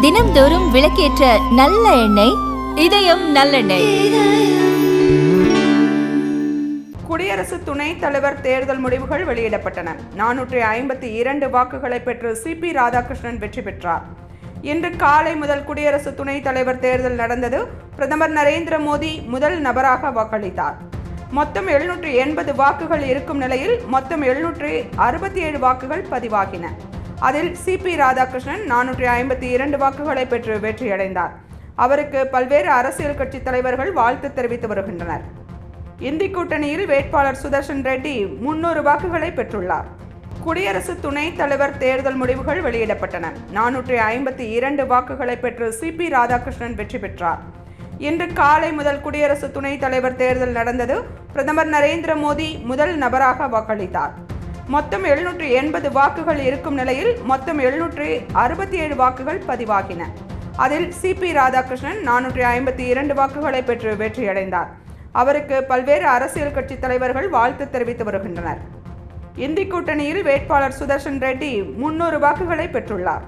தினம்தோறும் விளக்கேற்ற நல்ல எண்ணெய் இதயம் நல்லெண்ணெய். குடியரசு துணைத் தலைவர் தேர்தல் முடிவுகள் வெளியிடப்பட்டன. 452 வாக்குகளை பெற்று சிபி ராதாகிருஷ்ணன் வெற்றி பெற்றார். இன்று காலை முதல் குடியரசு துணைத் தலைவர் தேர்தல் நடந்தது. பிரதமர் நரேந்திர மோடி முதல் நபராக வாக்களித்தார். மொத்தம் 780 வாக்குகள் இருக்கும் நிலையில் மொத்தம் 767 வாக்குகள் பதிவாகின. அதில் சிபி ராதாகிருஷ்ணன் 452 வாக்குகளை பெற்று வெற்றியடைந்தார். அவருக்கு பல்வேறு அரசியல் கட்சி தலைவர்கள் வாழ்த்து தெரிவித்து வருகின்றனர். இந்தி கூட்டணியில் வேட்பாளர் சுதர்ஷன் ரெட்டி 300 வாக்குகளை பெற்றுள்ளார். குடியரசு துணைத் தலைவர் தேர்தல் முடிவுகள் வெளியிடப்பட்டன. 452 வாக்குகளை பெற்று சிபி ராதாகிருஷ்ணன் வெற்றி பெற்றார். இன்று காலை முதல் குடியரசு துணைத் தலைவர் தேர்தல் நடந்தது. பிரதமர் நரேந்திர மோடி முதல் நபராக வாக்களித்தார். மொத்தம் 780 வாக்குகள் இருக்கும் நிலையில் மொத்தம் 767 வாக்குகள் பதிவாகின. அதில் சிபி ராதாகிருஷ்ணன் 452 வாக்குகளை பெற்று வெற்றியடைந்தார். அவருக்கு பல்வேறு அரசியல் கட்சி தலைவர்கள் வாழ்த்து தெரிவித்து வருகின்றனர். இந்தி கூட்டணியில் வேட்பாளர் சுதர்ஷன் ரெட்டி 300 வாக்குகளை பெற்றுள்ளார்.